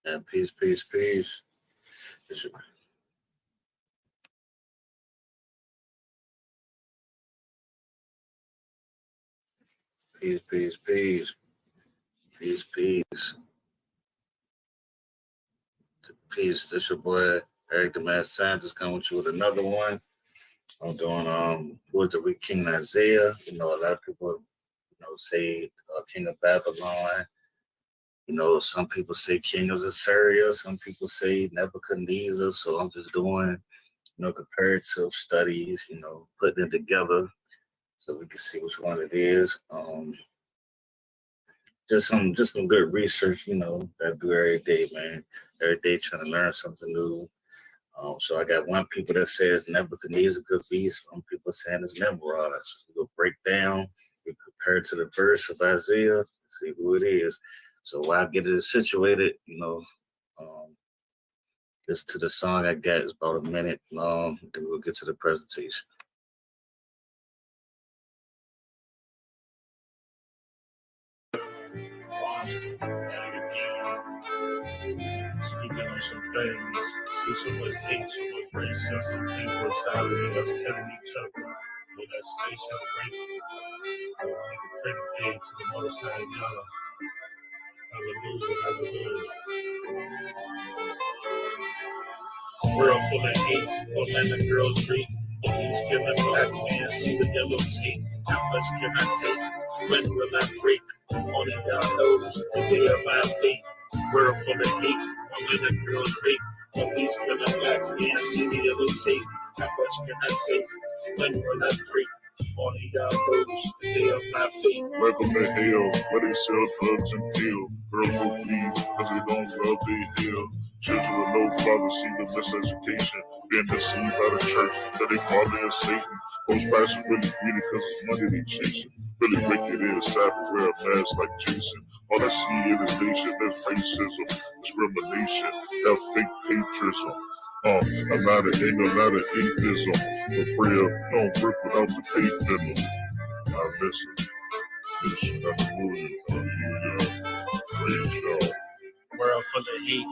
And peace, peace, peace. Peace, peace, peace. Peace, peace. Peace. This your boy Eric the Man Santos coming with you with another one. I'm doing who is the weak King Isaiah. You know, a lot of people say King of Babylon. You know, some people say King of Assyria, some people say Nebuchadnezzar. So I'm just doing, comparative studies, putting it together so we can see which one it is. Just some good research, that I do every day, man. Every day trying to learn something new. So I got one people that says Nebuchadnezzar could be, some people saying it's Nimrod. So we'll break down, we compare it to the verse of Isaiah, see who it is. So while I get it situated, just to the song I got is about a minute long, then we'll get to the presentation. Speaking on some things, see so much hate, so much racism, people silently us killing each other. Will that stay celebrated? We can pray today to the Most High God. Hallelujah, hallelujah. World full of hate, Atlanta girls rape. Police killing black men, see the yellow tape. How much can I take? When will I break? Only God knows the day of my fate. World full of hate, Atlanta girls rape. Police killing black men, see the yellow tape. How much can I take? When will I break? Only God knows the day of my fate. Welcome to hell, where they sell drugs and pills. Girls will bleed, cause they don't love their hell. Children with no father see the miseducation. Being deceived by the church, that they father is Satan. Most pastors really greedy cause it's money they chasing. Really wicked is Sabbath, wear a mask like Jason. All I see in this nation, there's racism, discrimination, that fake patriotism. A lot of anger, a lot of atheism. But prayer don't work without the faith in them. Now listen. Hallelujah. Hallelujah. Praise y'all. World full of hate.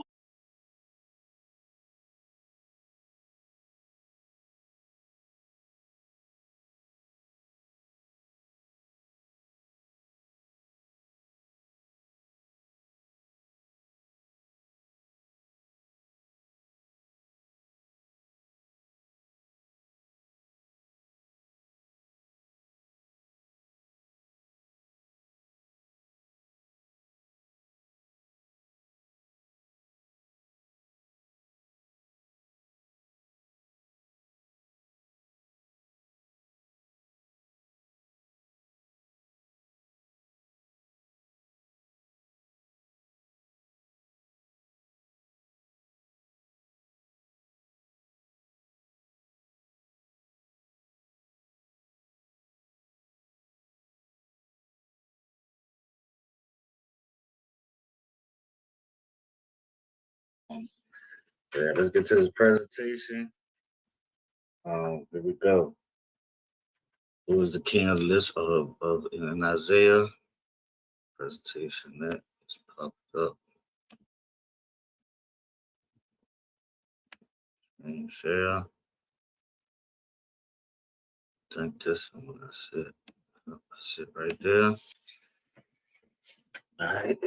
Yeah, let's get to this presentation. Here we go. Who is the king of the list of in Isaiah? Presentation that is popped up. And share. I think this one, that's it. That's it right there. All right.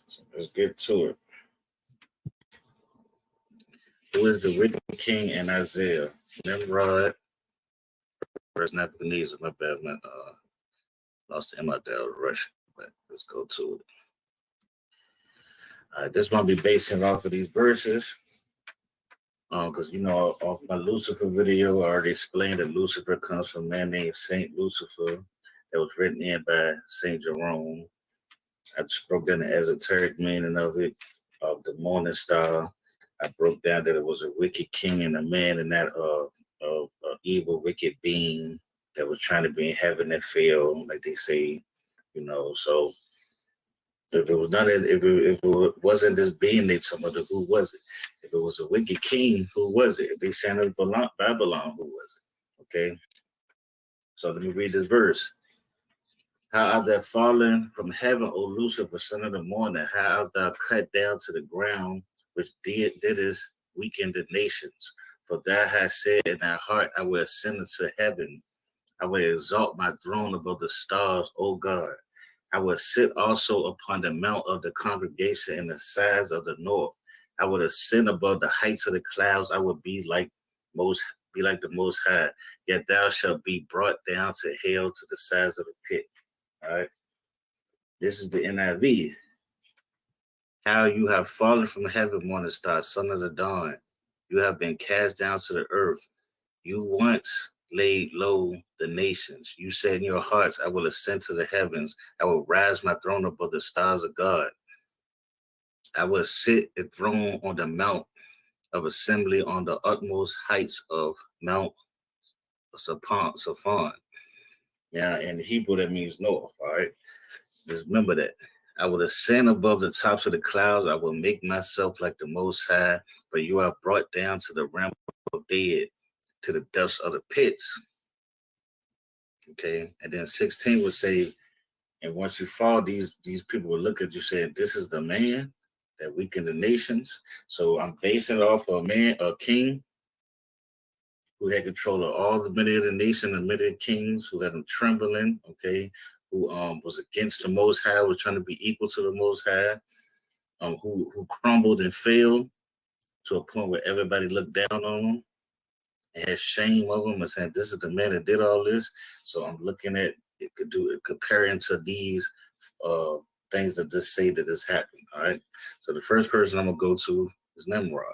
So let's get to it. Who is the wicked king in Isaiah? Nimrod versus Nebuchadnezzar. My bad, man. Lost the M out there, Russian. But let's go to it. All right, this one be basing off of these verses. Because off my Lucifer video, I already explained that Lucifer comes from a man named Saint Lucifer that was written in by Saint Jerome. I just broke down the esoteric meaning of it, of the morning star. I broke down that it was a wicked king and a man, and that of evil, wicked being that was trying to be in heaven and fail, like they say, So If it was not, if it wasn't this being they talking about, who was it? If it was a wicked king, who was it? If they sent it to Babylon, who was it? Okay. So let me read this verse. How art thou fallen from heaven, O Lucifer, son of the morning? How art thou cut down to the ground, which didst weaken the nations? For thou hast said in thy heart, I will ascend into heaven. I will exalt my throne above the stars, O God. I will sit also upon the mount of the congregation in the sides of the north. I will ascend above the heights of the clouds. I will be like the most high. Yet thou shalt be brought down to hell, to the sides of the pit. All right. This is the NIV. How you have fallen from heaven, morning star, son of the dawn. You have been cast down to the earth. You once laid low the nations. You said in your hearts, I will ascend to the heavens. I will rise my throne above the stars of God. I will sit enthroned on the mount of assembly on the utmost heights of Mount Safan. Yeah, in Hebrew, that means north. All right. Just remember that. I will ascend above the tops of the clouds. I will make myself like the Most High, but you are brought down to the realm of dead, to the depths of the pits. Okay. And then 16 would say, and once you fall, these people will look at you saying, this is the man that weakened the nations. So I'm basing it off of a king who had control of all the many of the nation and many kings, who had them trembling, okay, who was against the Most High, was trying to be equal to the Most High, who crumbled and failed to a point where everybody looked down on him and had shame of him and saying, this is the man that did all this. So I'm looking at it, comparing to these things that just say that this happened. All right. So the first person I'm gonna go to is Nimrod.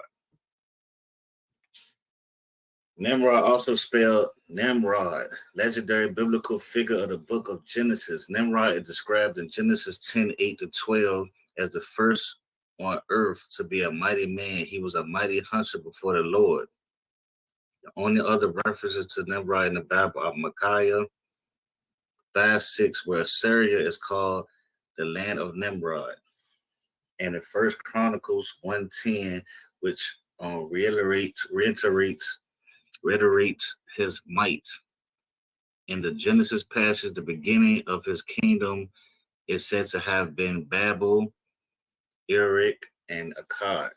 Nimrod, also spelled Nimrod, legendary biblical figure of the book of Genesis. Nimrod is described in Genesis 10:8-12 as the first on earth to be a mighty man. He was a mighty hunter before the Lord. The only other references to Nimrod in the Bible are Micaiah 5:6, where Assyria is called the land of Nimrod, and in First Chronicles 1:10, which reiterates his might. In the Genesis passage, the beginning of his kingdom is said to have been Babel, Erech, and Akkad,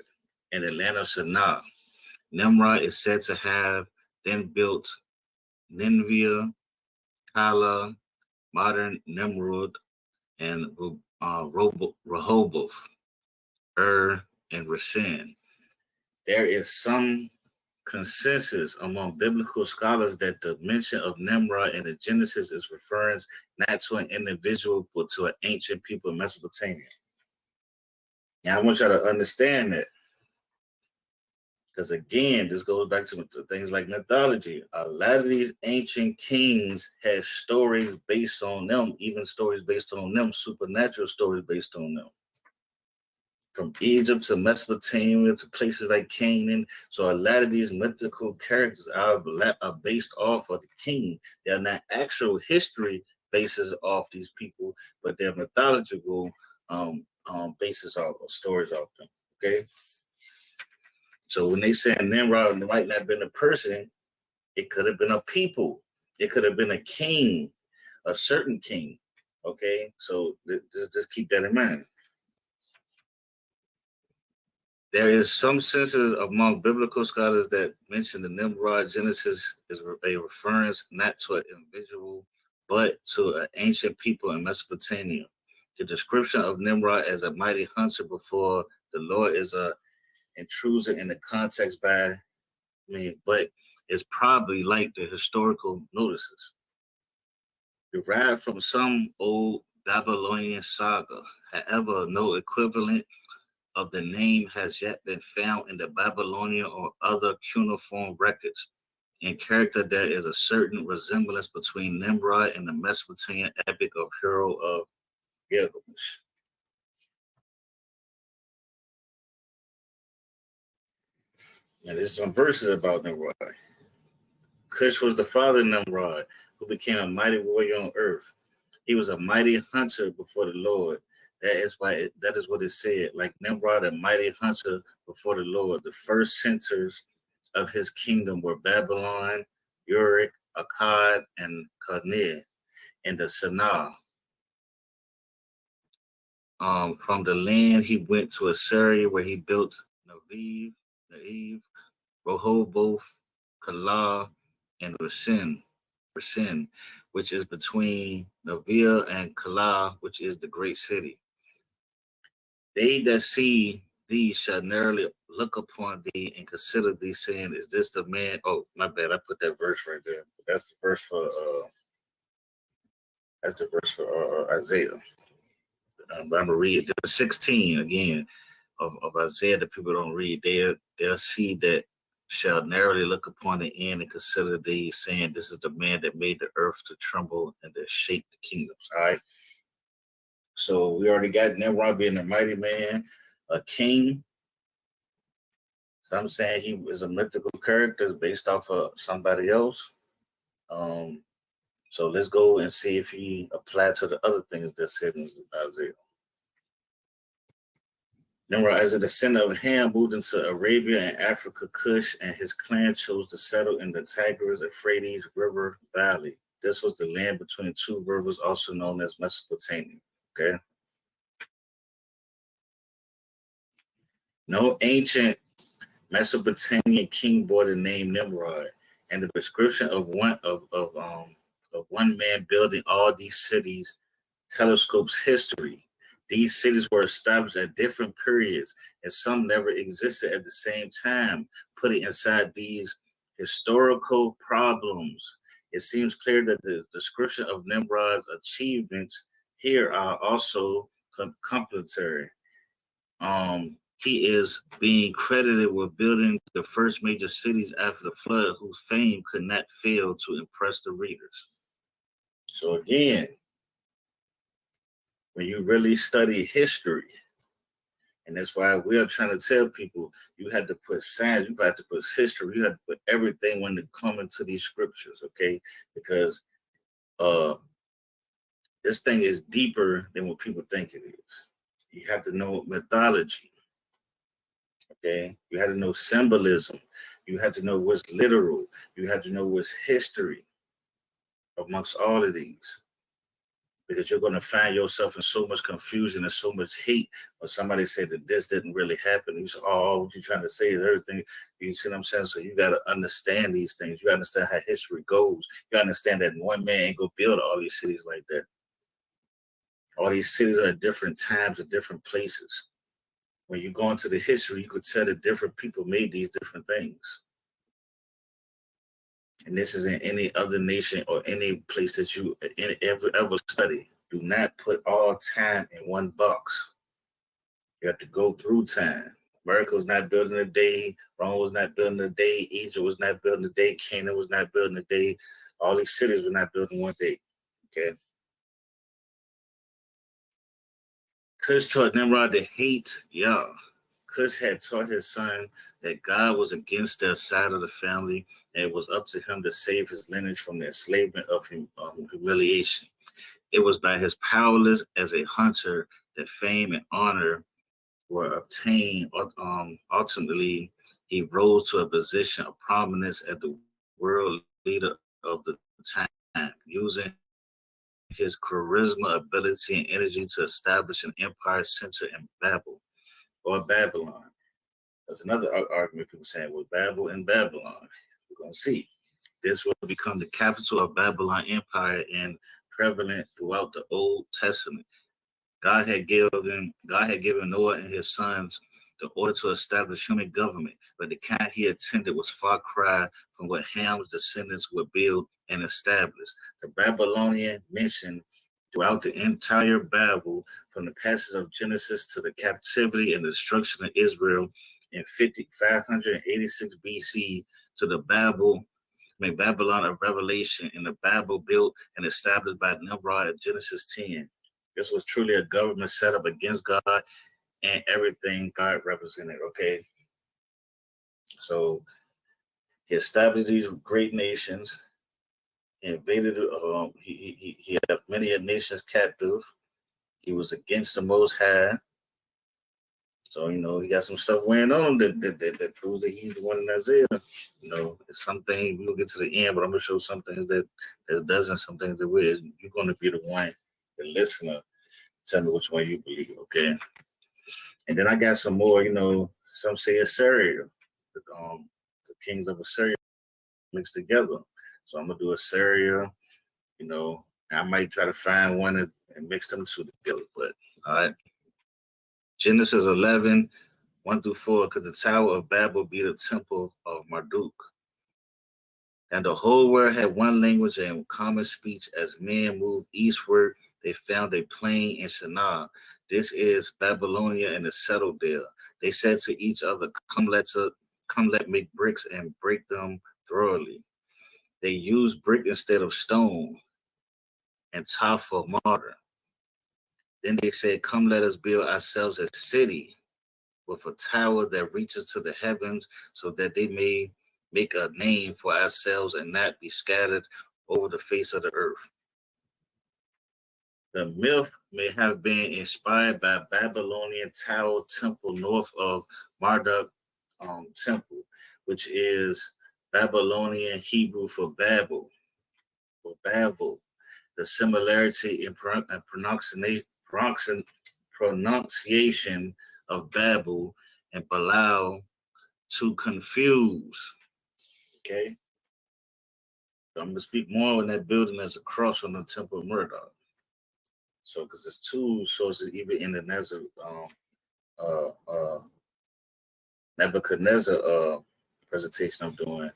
in the land of Shinar. Nimrod is said to have then built Nineveh, Calah, modern Nimrod, and Rehoboth, and Resen. There is some consensus among biblical scholars that the mention of Nimrod in the Genesis is referring not to an individual, but to an ancient people in Mesopotamia. Now, I want y'all to understand that, because again, this goes back to things like mythology. A lot of these ancient kings had stories based on them, even stories based on them, supernatural stories based on them. From Egypt to Mesopotamia to places like Canaan. So a lot of these mythical characters are based off of the king. They're not actual history bases off these people, but they're mythological bases off of stories off them. Okay. So when they say Nimrod might not have been a person, it could have been a people. It could have been a king, a certain king. Okay. So just keep that in mind. There is some senses among biblical scholars that mention the Nimrod Genesis is a reference not to an individual, but to an ancient people in Mesopotamia. The description of Nimrod as a mighty hunter before the Lord is a intrusion in the context but it's probably like the historical notices derived from some old Babylonian saga. However, no equivalent of the name has yet been found in the Babylonian or other cuneiform records. In character, there is a certain resemblance between Nimrod and the Mesopotamian epic of Hero of Gilgamesh. And there's some verses about Nimrod. Cush was the father of Nimrod, who became a mighty warrior on earth. He was a mighty hunter before the Lord. That is what it said. Like Nimrod, a mighty hunter before the Lord. The first centers of his kingdom were Babylon, Uruk, Akkad, and Calneh in the Sanaa. From the land, he went to Assyria, where he built Naive, Rehoboth, Calah, and Resen, which is between Navia and Calah, which is the great city. They that see thee shall narrowly look upon thee and consider thee, saying, "Is this the man?" Oh, my bad, I put that verse right there. That's the verse for Isaiah. But I'm gonna read the 16 again of Isaiah that people don't read. They'll see that shall narrowly look upon the end and consider thee, saying, "This is the man that made the earth to tremble and that shake the kingdoms." All right. So we already got Nimrod being a mighty man, a king. So I'm saying he was a mythical character based off of somebody else. Um, so let's go and see if he applied to the other things that said in Isaiah. Nimrod, as a descendant of Ham, moved into Arabia and Africa, Cush, and his clan chose to settle in the Tigris-Euphrates River Valley. This was the land between two rivers, also known as Mesopotamia. Okay. No ancient Mesopotamian king bore the name Nimrod, and the description of one man building all these cities telescopes history. These cities were established at different periods, and some never existed at the same time, putting inside these historical problems. It seems clear that the description of Nimrod's achievements here are also complementary. He is being credited with building the first major cities after the flood, whose fame could not fail to impress the readers. So again, when you really study history, and that's why we are trying to tell people you had to put science, you had to put history, you had to put everything when it comes into these scriptures, okay? Because this thing is deeper than what people think it is. You have to know mythology. Okay, you had to know symbolism. You had to know what's literal. You had to know what's history amongst all of these, because you're going to find yourself in so much confusion and so much hate when somebody said that this didn't really happen. You say, "Oh, what you trying to say is everything." You see what I'm saying? So you got to understand these things. You got to understand how history goes. You got to understand that one man ain't gonna build all these cities like that. All these cities are at different times, at different places. When you go into the history, you could tell that different people made these different things. And this is in any other nation or any place that you ever study. Do not put all time in one box. You have to go through time. America was not building a day. Rome was not building a day. Egypt was not building a day. Canaan was not building a day. All these cities were not building one day. Okay. Cush taught Nimrod to hate Yah. Cush had taught his son that God was against their side of the family, and it was up to him to save his lineage from the enslavement of humiliation. It was by his powerless as a hunter that fame and honor were obtained. Ultimately, he rose to a position of prominence as the world leader of the time, using his charisma, ability, and energy to establish an empire center in Babylon. That's another argument people saying, "Well, Babel and Babylon." We're going to see. This will become the capital of Babylon Empire and prevalent throughout the Old Testament. God had given Noah and his sons the order to establish human government, but the kind he attended was far cry from what Ham's descendants would build and establish. The Babylonian mentioned throughout the entire Bible, from the passage of Genesis to the captivity and destruction of Israel in 586 BC to the Babylon of Revelation, and the Bible built and established by Nimrod in Genesis 10. This was truly a government set up against God and everything God represented. Okay, so he established these great nations. He invaded. He had many nations captive. He was against the Most High. So, he got some stuff weighing on him that proves that he's the one in Isaiah. It's some things, we'll get to the end, but I'm going to show some things that doesn't, some things that will. You're going to be the one, the listener, tell me which one you believe, okay? And then I got some more, some say Assyria, the kings of Assyria mixed together. So I'm going to do Assyria, I might try to find one and mix them two together, but all right. Genesis 11, 1-4, because the Tower of Babel be the temple of Marduk. And the whole world had one language and common speech. As men moved eastward, they found a plain in Shinar. This is Babylonia, and is settled there. They said to each other, come let make bricks and break them thoroughly. They used brick instead of stone and tar for mortar. Then they said, come let us build ourselves a city with a tower that reaches to the heavens, so that they may make a name for ourselves and not be scattered over the face of the earth. The myth may have been inspired by Babylonian Tower Temple north of Marduk Temple, which is Babylonian Hebrew for Babel. The similarity in pronunciation of Babel and Balal to confuse. Okay? So I'm going to speak more on that building as a cross on the Temple of Marduk. So, because there's two sources, even in the Nebuchadnezzar presentation I'm doing,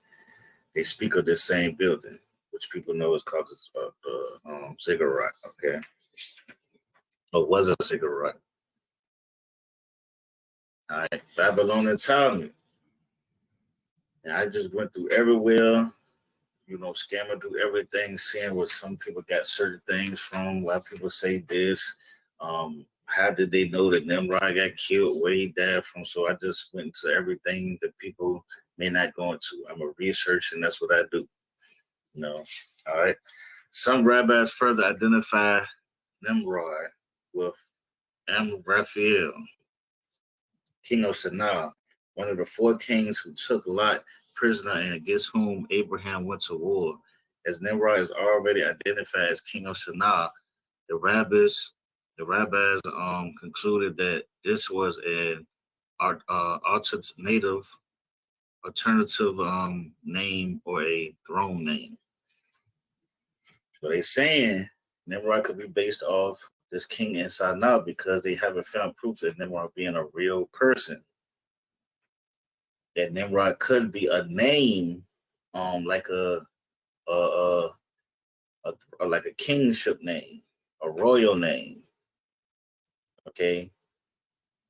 they speak of this same building, which people know is called the ziggurat, okay? Or was a ziggurat. All right, Babylonian Talmud. And I just went through everywhere, scammer do everything, seeing what some people got certain things from, why people say this. How did they know that Nimrod got killed, where he died from? So I just went into everything that people may not go into. I'm a researcher, and that's what I do. All right. Some rabbis further identify Nimrod with Amraphel, king of Shinar, one of the 4 kings who took Lot prisoner and against whom Abraham went to war. As Nimrod is already identified as king of Shinar, the rabbis concluded that this was an alternative name or a throne name. So they're saying Nimrod could be based off this king in Shinar because they haven't found proof that Nimrod being a real person. That Nimrod could be a name, like a kingship name, a royal name, okay,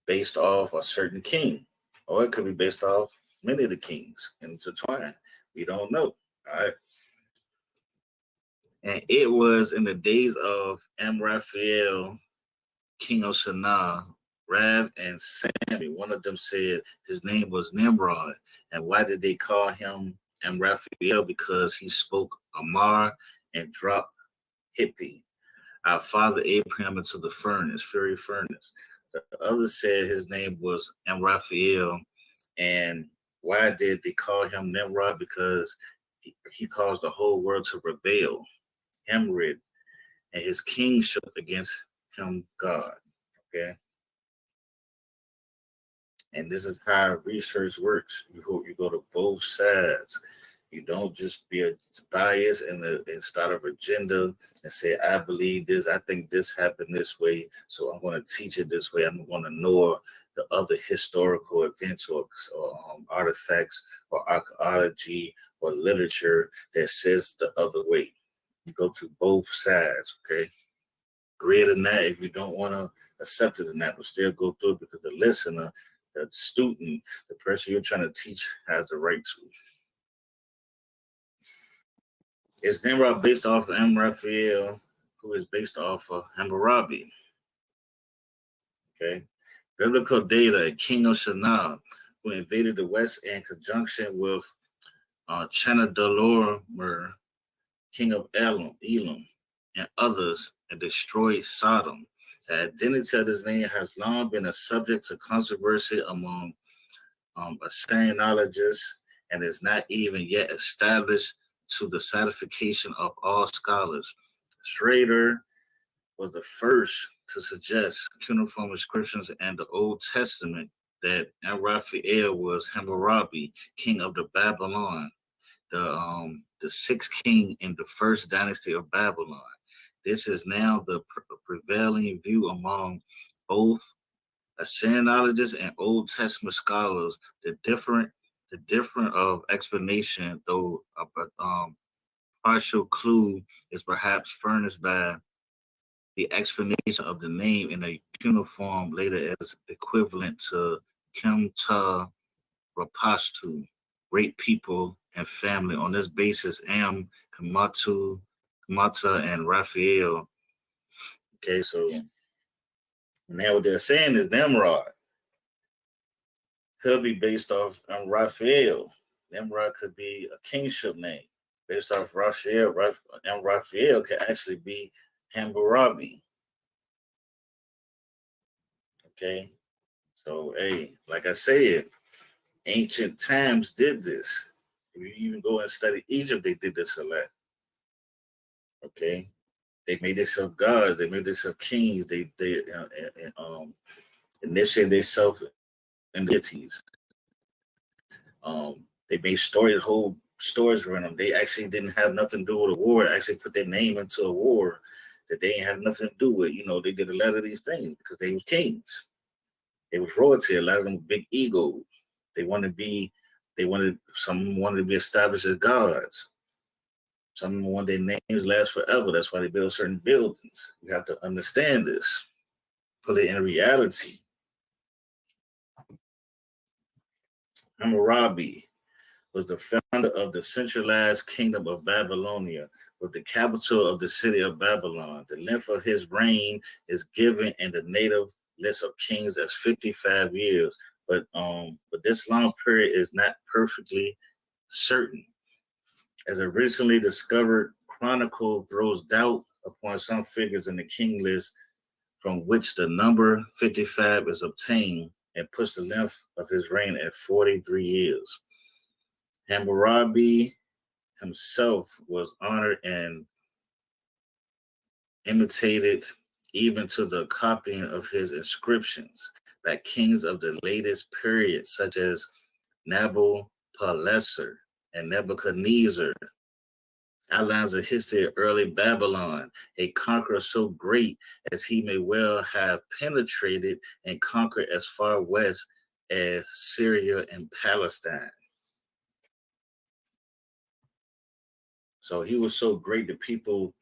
based off a certain king, or it could be based off many of the kings intertwined. We don't know. All right. And it was in the days of Amraphel, king of Shinar, Rav and Sammy. One of them said his name was Nimrod. And why did they call him Amraphel? Because he spoke Amar and dropped Hippie, our father Abraham, into the fiery furnace. The other said his name was Amraphel. And why did they call him Nimrod? Because he caused the whole world to rebel, Nimrod, and his kingship against him, God. Okay. And this is how research works. You go to both sides. You don't just be a bias and start an agenda and say, I believe this, I think this happened this way, so I'm going to teach it this way. I'm going to know the other historical events or artifacts or archaeology or literature that says the other way. You go to both sides, okay? Great or not, if you don't want to accept it or not, but still go through it because the listener, the student, the person you're trying to teach has the right to. Is Nimrod based off of Amraphel, who is based off of Hammurabi? Okay. Biblical data, king of Shinar, who invaded the West in conjunction with Chedorlaomer, king of Elam, and others, and destroyed Sodom. The identity of this name has long been a subject of controversy among Assyrianologists and is not even yet established to the satisfaction of all scholars. Schrader was the first to suggest cuneiform inscriptions in the Old Testament that Raphael was Hammurabi, king of the Babylon, the sixth king in the first dynasty of Babylon. This is now the prevailing view among both Assyrianologists and Old Testament scholars. The different of explanation, though a partial clue, is perhaps furnished by the explanation of the name in a cuneiform later as equivalent to Kemta Rapastu, great people and family. On this basis, Kamata, and Raphael. Okay, so now what they're saying is Nimrod could be based off Raphael. Nimrod could be a kingship name based off Raphael. And Raphael could actually be Hammurabi. Okay, so hey, like I said, ancient times did this. If you even go and study Egypt, they did this a lot. Okay, they made themselves gods. They made themselves kings. Initiated themselves in deities. They made whole stories around them. They actually didn't have nothing to do with a war. They actually put their name into a war that they didn't have nothing to do with. You know, they did a lot of these things because they was kings. They was royalty. A lot of them big ego. Some wanted to be established as gods. Some wanted their names last forever. That's why they build certain buildings. You have to understand this. Put it in reality. Hammurabi was the founder of the centralized kingdom of Babylonia, with the capital of the city of Babylon. The length of his reign is given in the native list of kings as 55 years, but this long period is not perfectly certain, as a recently discovered chronicle throws doubt upon some figures in the king list from which the number 55 is obtained, and puts the length of his reign at 43 years. Hammurabi himself was honored and imitated even to the copying of his inscriptions by kings of the latest period, such as Nabopolassar and Nebuchadnezzar. Outlines a history of early Babylon, a conqueror so great as he may well have penetrated and conquered as far west as Syria and Palestine. So he was so great that people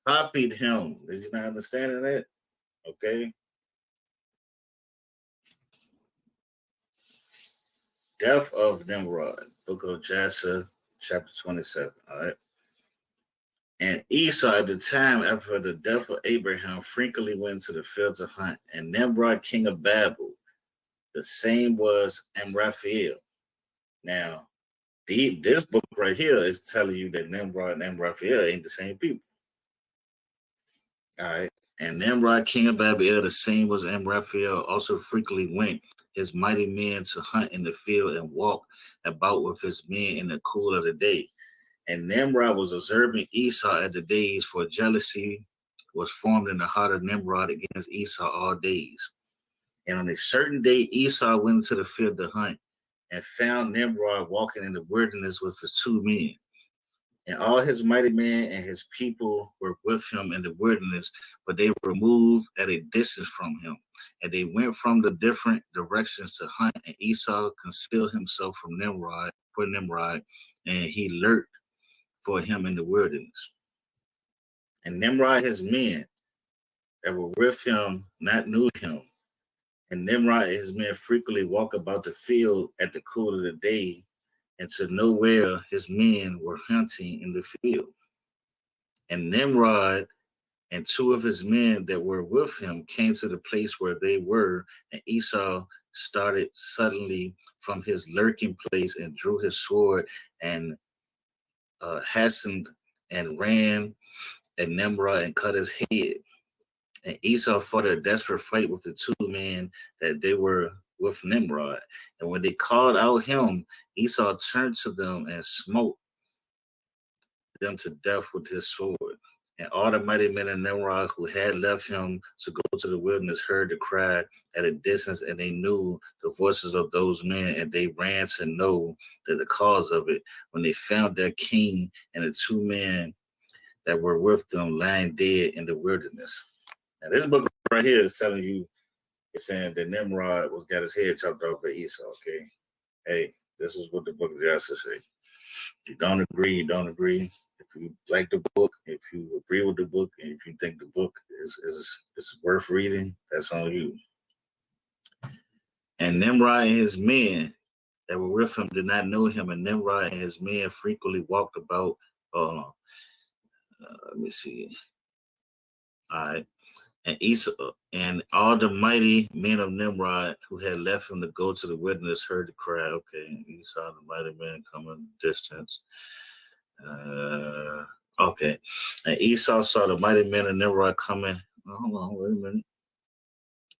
copied him. Did you not understand that? Okay. Death of Nimrod, Book of Jasher, chapter 27. All right. And Esau, at the time after the death of Abraham, frequently went to the field to hunt. And Nimrod, king of Babel, the same was Amraphel. Now, this book right here is telling you that Nimrod and Amraphel ain't the same people. All right. And Nimrod, king of Babel, the same was Amraphel, also frequently went his mighty men to hunt in the field and walk about with his men in the cool of the day. And Nimrod was observing Esau at the days, for jealousy was formed in the heart of Nimrod against Esau all days. And on a certain day, Esau went into the field to hunt and found Nimrod walking in the wilderness with his two men. And all his mighty men and his people were with him in the wilderness, but they were moved at a distance from him. And they went from the different directions to hunt, and Esau concealed himself from Nimrod, and he lurked for him in the wilderness. And Nimrod, his men that were with him, not knew him. And Nimrod and his men frequently walk about the field at the cool of the day, and to know where his men were hunting in the field. And Nimrod and two of his men that were with him came to the place where they were, and Esau started suddenly from his lurking place and drew his sword and hastened and ran at Nimrod and cut his head. And Esau fought a desperate fight with the two men that they were with Nimrod. And when they called out him, Esau turned to them and smote them to death with his sword. And all the mighty men of Nimrod who had left him to go to the wilderness heard the cry at a distance, and they knew the voices of those men, and they ran to know the cause of it when they found their king and the two men that were with them lying dead in the wilderness. Now, this book right here is telling you, it's saying that Nimrod got his head chopped off by Esau, okay? Hey, this is what the book of Genesis say. If you don't agree, you don't agree. If you like the book, if you agree with the book, and if you think the book is worth reading, that's on you. And Nimrod and his men that were with him did not know him, and Nimrod and his men frequently walked about. Let me see. All right. And Esau and all the mighty men of Nimrod who had left him to go to the wilderness heard the cry. Okay, and Esau, the mighty men coming distance. Okay, and Esau saw the mighty men of Nimrod coming. Oh, hold on, wait a minute.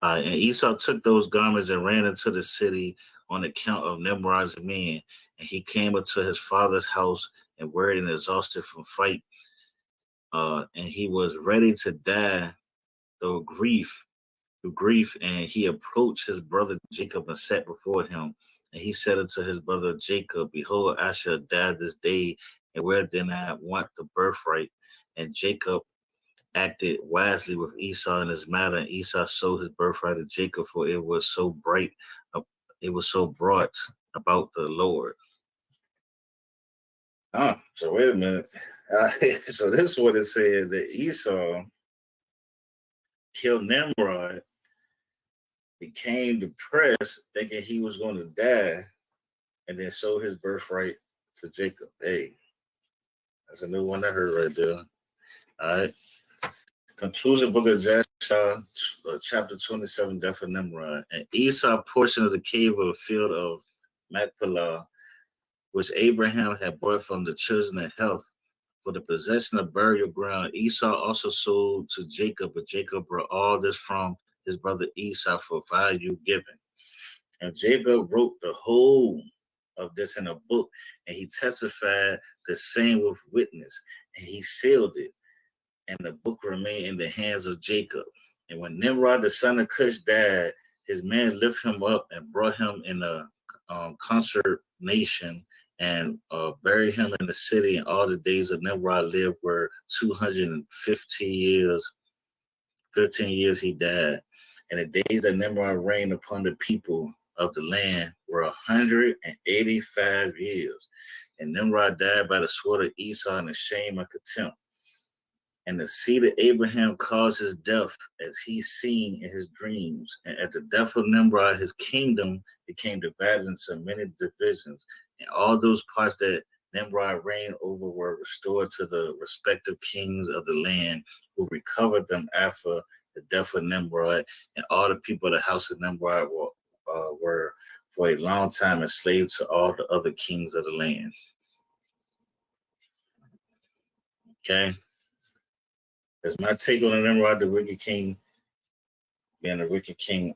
All right, and Esau took those garments and ran into the city on account of Nimrod's men. And he came into his father's house and wearied and exhausted from fight. And he was ready to die through grief, and he approached his brother Jacob and sat before him. And he said unto his brother Jacob, Behold, I shall die this day, and where then I want the birthright? And Jacob acted wisely with Esau in this matter, and Esau sold his birthright to Jacob, for it was so brought about the Lord. So wait a minute. So this is what it said, that Esau killed Nimrod, became depressed, thinking he was going to die, and then sold his birthright to Jacob. Hey, that's a new one I heard right there. All right. Conclusion, book of Joshua, chapter 27, death of Nimrod. And Esau portion of the cave of the field of Machpelah, which Abraham had bought from the children of Heth for the possession of burial ground, Esau also sold to Jacob, but Jacob brought all this from his brother Esau for value given. And Jacob wrote the whole of this in a book, and he testified the same with witness, and he sealed it, and the book remained in the hands of Jacob. And when Nimrod, the son of Cush, died, his men lifted him up and brought him in a concert nation and buried him in the city. And all the days of Nimrod lived were 250 years. 15 years he died. And the days that Nimrod reigned upon the people of the land were 185 years. And Nimrod died by the sword of Esau in the shame and contempt. And the seed of Abraham caused his death, as he seen in his dreams. And at the death of Nimrod, his kingdom became divided into many divisions. And all those parts that Nimrod reigned over were restored to the respective kings of the land, who recovered them after the death of Nimrod. And all the people of the house of Nimrod were for a long time enslaved to all the other kings of the land. Okay. That's my take on Nimrod, the wicked king, being a wicked king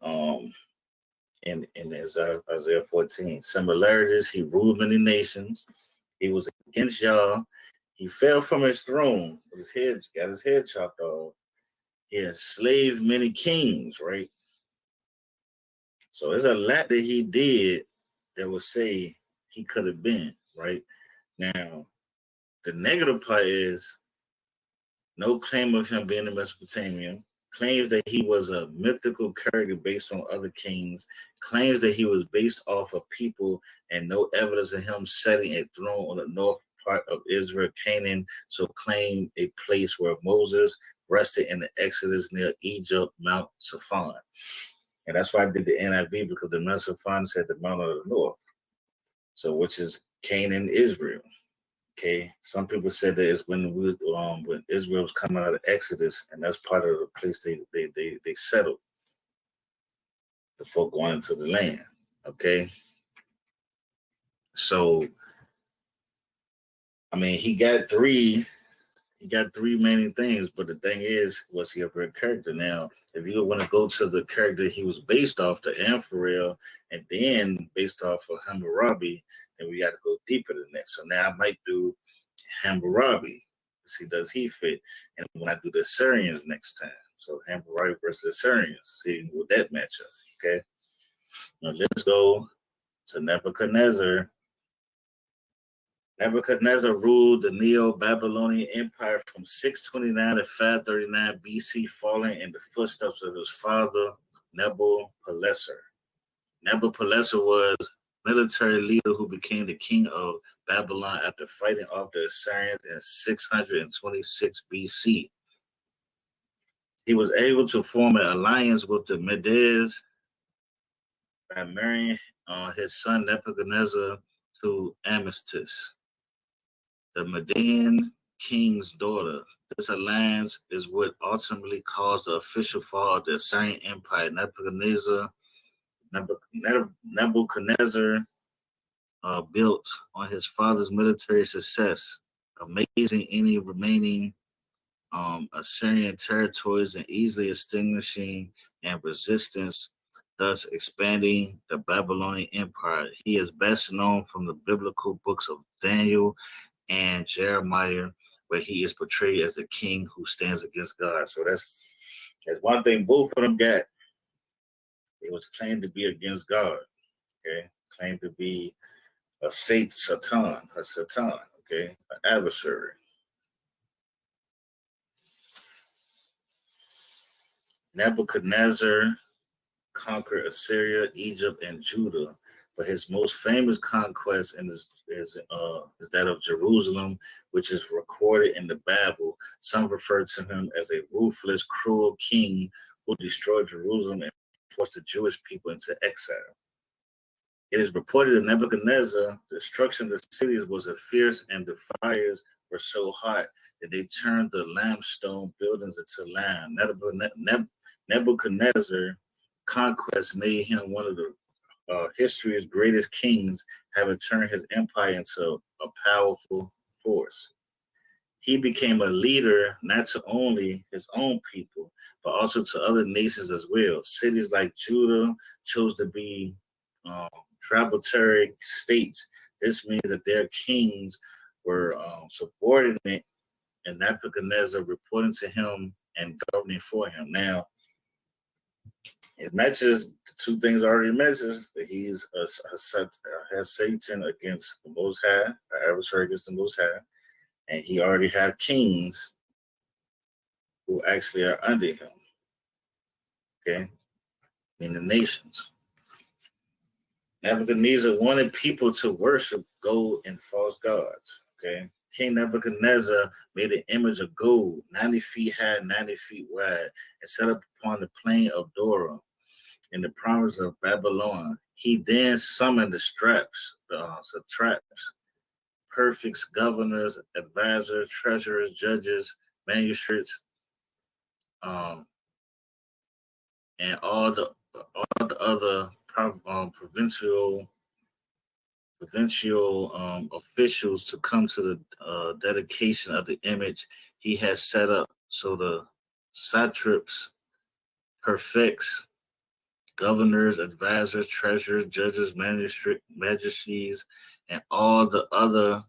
in Isaiah 14. Similarities: he ruled many nations. He was against Yah. He fell from his throne. Got his head chopped off. He enslaved many kings, right? So there's a lot that he did that would say he could have been, right? Now, the negative part is no claim of him being in Mesopotamia, claims that he was a mythical character based on other kings, claims that he was based off of people, and no evidence of him setting a throne on the north part of Israel, Canaan, so claim a place where Moses rested in the Exodus near Egypt, Mount Saphon. And that's why I did the NIV, because the Mount Saphon said the mountain of the north, so which is Canaan, Israel. Okay, some people said that it's when Israel was coming out of Exodus, and that's part of the place they settled before going into the land. Okay, so I mean, he got three He got three main things, but the thing is, was he a great character? Now, if you want to go to the character he was based off, the Ampharel, and then based off of Hammurabi, then we got to go deeper than that. So now I might do Hammurabi. See, does he fit? And when I do the Assyrians next time, so Hammurabi versus Assyrians, see what that match up. Okay, now let's go to Nebuchadnezzar. Nebuchadnezzar ruled the Neo-Babylonian Empire from 629 to 539 BC, following in the footsteps of his father, Nebuchadnezzar. Nebuchadnezzar was a military leader who became the king of Babylon after fighting off the Assyrians in 626 BC. He was able to form an alliance with the Medes by marrying his son Nebuchadnezzar to Amistis, the Median king's daughter. This alliance is what ultimately caused the official fall of the Assyrian Empire. Nebuchadnezzar built on his father's military success, amazing any remaining Assyrian territories and easily extinguishing and resistance, thus expanding the Babylonian Empire. He is best known from the biblical books of Daniel and Jeremiah, where he is portrayed as the king who stands against God. So that's one thing both of them got. It was claimed to be against God. Okay, claimed to be a Satan, okay, an adversary. Nebuchadnezzar conquered Assyria, Egypt, and Judah, but his most famous conquest is that of Jerusalem, which is recorded in the Bible. Some refer to him as a ruthless, cruel king who destroyed Jerusalem and forced the Jewish people into exile. It is reported that Nebuchadnezzar's destruction of the cities was a fierce, and the fires were so hot that they turned the limestone buildings into lime. Nebuchadnezzar's conquest made him one of the history's greatest kings, having turned his empire into a powerful force. He became a leader not to only his own people, but also to other nations as well. Cities like Judah chose to be tributary states. This means that their kings were subordinate and Nebuchadnezzar reporting to him and governing for him. Now, it matches the two things I already mentioned, that he's has Satan against the Most High, an adversary against the Most High, and he already had kings who actually are under him, okay, in the nations. Nebuchadnezzar wanted people to worship gold and false gods, okay? King Nebuchadnezzar made an image of gold, 90 feet high, 90 feet wide, and set up upon the plain of Dora in the province of Babylon. He then summoned the satraps, prefects, governors, advisors, treasurers, judges, magistrates, and all the other provincial officials to come to the dedication of the image he has set up. So the satraps, prefects, governors, advisors, treasurers, judges, magistrates, and all the other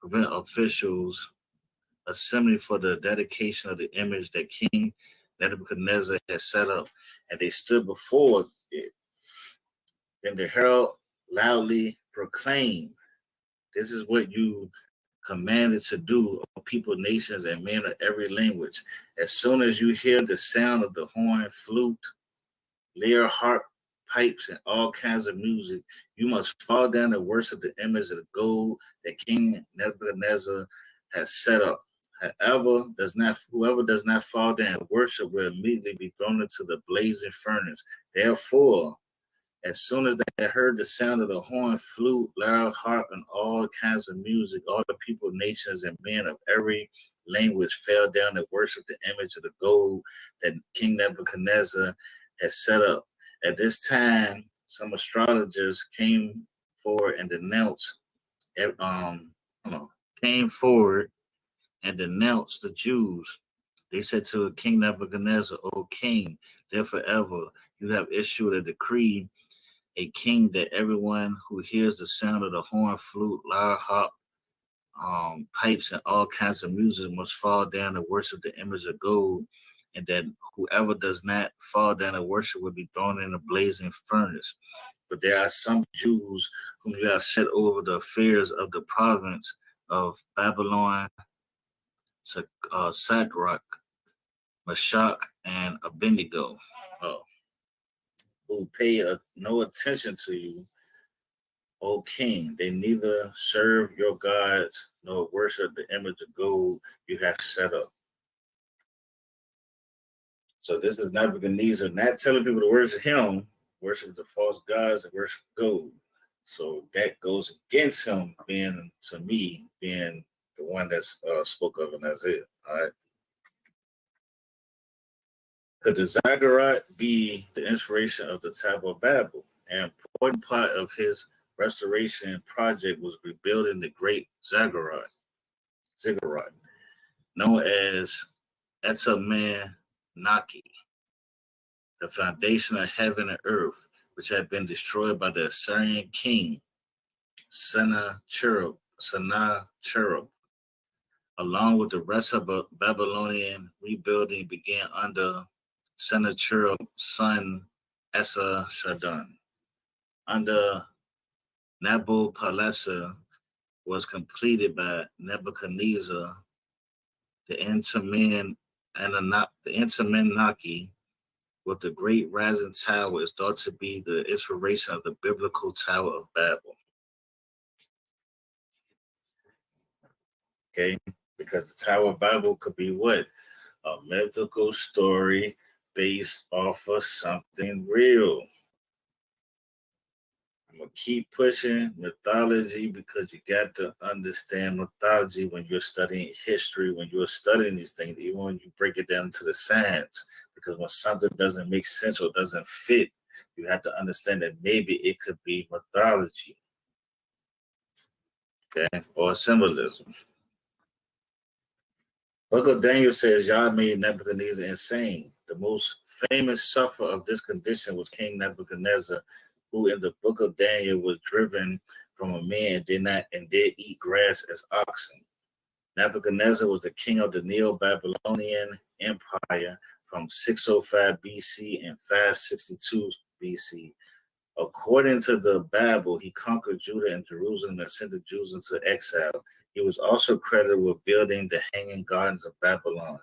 officials assembling for the dedication of the image that King Nebuchadnezzar had set up, and they stood before it. Then the herald loudly proclaimed, "This is what you commanded to do, O people, nations, and men of every language. As soon as you hear the sound of the horn, flute, lyre, harp, pipes, and all kinds of music, you must fall down and worship the image of the gold that King Nebuchadnezzar has set up. Whoever does not fall down and worship will immediately be thrown into the blazing furnace. Therefore, as soon as they heard the sound of the horn, flute, lyre, harp, and all kinds of music, all the people, nations, and men of every language fell down and worshiped the image of the gold that King Nebuchadnezzar had set up. At this time, some astrologers came forward and and denounced the Jews. They said to King Nebuchadnezzar, O king, live forever. You have issued a decree, a king, that everyone who hears the sound of the horn, flute, lyre, harp, pipes, and all kinds of music must fall down and worship the image of gold, and that whoever does not fall down and worship will be thrown in a blazing furnace. But there are some Jews whom you have set over the affairs of the province of Babylon, Sadrach, Meshach, and Abednego, who pay no attention to you, O king. They neither serve your gods nor worship the image of gold you have set up. So this is Nebuchadnezzar not telling people to worship him, worship the false gods, and worship gold. So that goes against him being, to me, being the one that's spoke of in Isaiah. All right. Could the ziggurat be the inspiration of the Tower of Babel? An important part of his restoration project was rebuilding the great ziggurat, known as Etamanaki, the foundation of heaven and earth, which had been destroyed by the Assyrian king Sennacherib, along with the rest of the Babylonian rebuilding began under Sennacherib's son Esarhaddon. Under Nabopolassar was completed by Nebuchadnezzar. The Entamanaki with the great rising tower is thought to be the inspiration of the biblical Tower of Babel. Okay, because the Tower of Babel could be what? A mythical story based off of something real. I'm gonna keep pushing mythology because you got to understand mythology when you're studying history, when you're studying these things, even when you break it down to the science. Because when something doesn't make sense or doesn't fit, you have to understand that maybe it could be mythology, okay, or symbolism. Book of Daniel says Yah made Nebuchadnezzar insane. The most famous sufferer of this condition was King Nebuchadnezzar, who in the book of Daniel was driven from a man and did eat grass as oxen. Nebuchadnezzar was the king of the Neo-Babylonian Empire from 605 BC and 562 BC. According to the Bible, he conquered Judah and Jerusalem and sent the Jews into exile. He was also credited with building the Hanging Gardens of Babylon.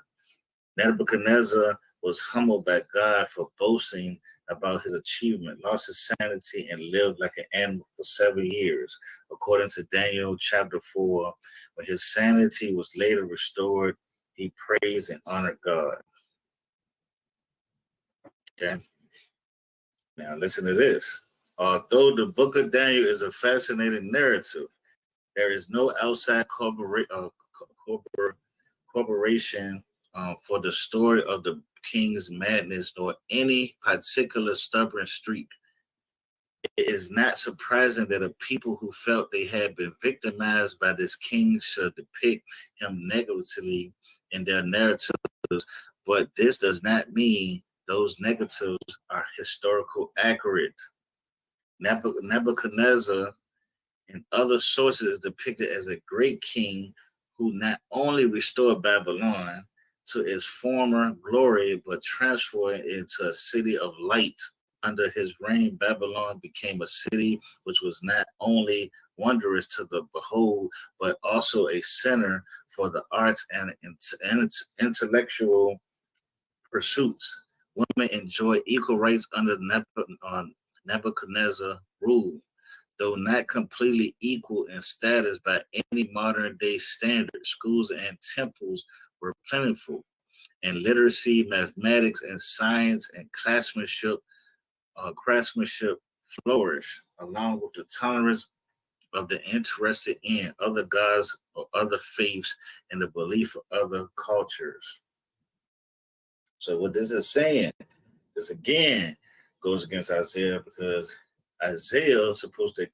Nebuchadnezzar was humbled by God for boasting about his achievement, lost his sanity, and lived like an animal for 7 years. According to Daniel chapter 4, when his sanity was later restored, he praised and honored God. Okay. Now listen to this. Although the book of Daniel is a fascinating narrative, there is no outside corporation for the story of the king's madness nor any particular stubborn streak. It is not surprising that a people who felt they had been victimized by this king should depict him negatively in their narratives, but this does not mean those negatives are historical accurate. Nebuchadnezzar in other sources is depicted as a great king who not only restored Babylon to its former glory, but transformed it into a city of light. Under his reign, Babylon became a city which was not only wondrous to the behold, but also a center for the arts and intellectual pursuits. Women enjoy equal rights under Nebuchadnezzar rule, though not completely equal in status by any modern day standard. Schools and temples were plentiful, and literacy, mathematics, and science and craftsmanship flourished, along with the tolerance of the interested in other gods or other faiths and the belief of other cultures. So what this is saying, this again goes against Isaiah, because Isaiah supposed to,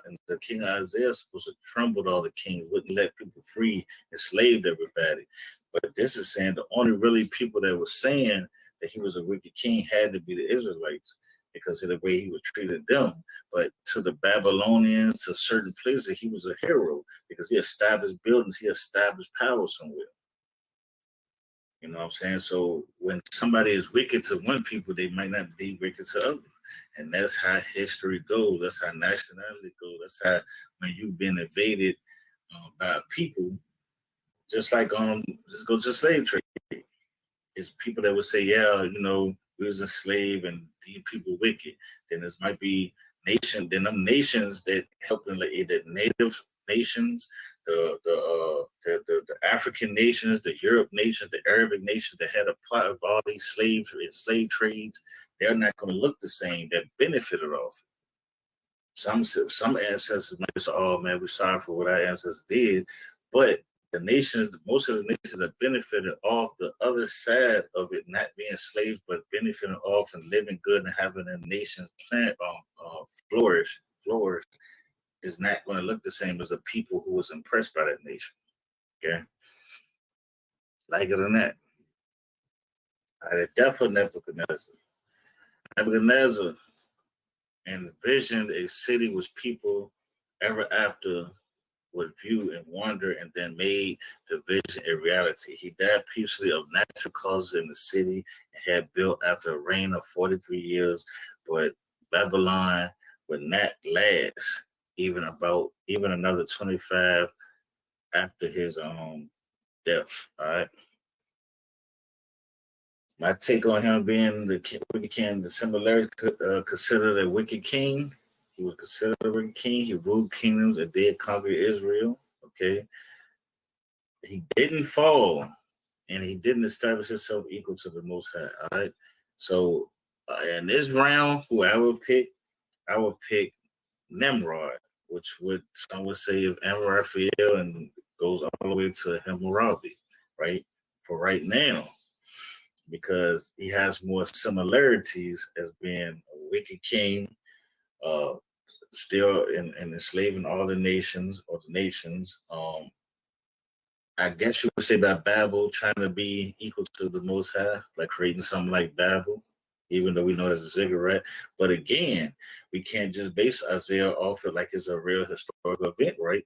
and the king of Isaiah supposed to tremble all the kings, wouldn't let people free, enslaved everybody. But this is saying the only really people that were saying that he was a wicked king had to be the Israelites because of the way he was treated them. But to the Babylonians, to certain places, he was a hero because he established buildings, he established power somewhere. You know what I'm saying? So when somebody is wicked to one people, they might not be wicked to others. And that's how history goes. That's how nationality goes. That's how when you've been invaded by people, just like just go to slave trade. It's people that would say, yeah, you know, we was enslaved and these people wicked. Then this might be them nations that helping like the native nations, the African nations, the Europe nations, the Arabic nations that had a part of all these slave trades, they're not going to look the same that benefited off it. Some ancestors might say, oh man, we're sorry for what our ancestors did, but the nations, most of the nations that benefited off the other side of it, not being slaves, but benefiting off and living good and having a nation's flourish, is not going to look the same as the people who was impressed by that nation. Okay, like it or not. The death of Nebuchadnezzar. Nebuchadnezzar envisioned a city which people ever after would view and wonder, and then made the vision a reality. He died peacefully of natural causes in the city and had built after a reign of 43 years, but Babylon would not last even another 25 after his death. All right. My take on him being the wicked king, the similarity considered a wicked king. He was considered a wicked king. He ruled kingdoms and did conquer Israel. Okay. He didn't fall and he didn't establish himself equal to the Most High. All right. So in this round, who I would pick Nimrod, which some would say of Raphael and goes all the way to Hammurabi, right? For right now, because he has more similarities as being a wicked king, still in enslaving all the nations or the nations. I guess you would say about Babel trying to be equal to the Most High, like creating something like Babel, even though we know it's a ziggurat. But again, we can't just base Isaiah off it like it's a real historical event, right?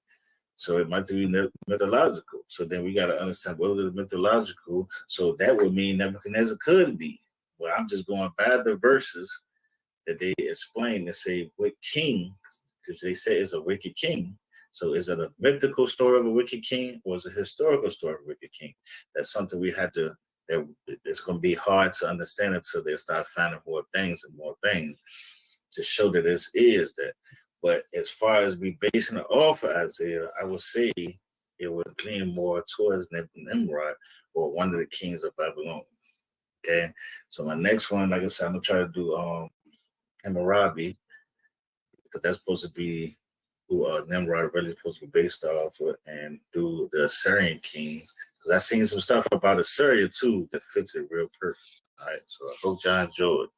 So it might be mythological. So then we got to understand whether it's mythological. So that would mean Nebuchadnezzar could be. Well, I'm just going by the verses that they explain to say what king, because they say it's a wicked king. So is it a mythical story of a wicked king or is it a historical story of a wicked king? That's something we had to, that it's going to be hard to understand until they start finding more things to show that this is that. But as far as me basing it off of Isaiah, I would say it would lean more towards Nimrod or one of the kings of Babylon. Okay. So my next one, like I said, I'm going to try to do Hammurabi, because that's supposed to be who Nimrod really supposed to be based off of, and do the Assyrian kings, because I've seen some stuff about Assyria too that fits it real perfect. All right, so I hope y'all enjoyed.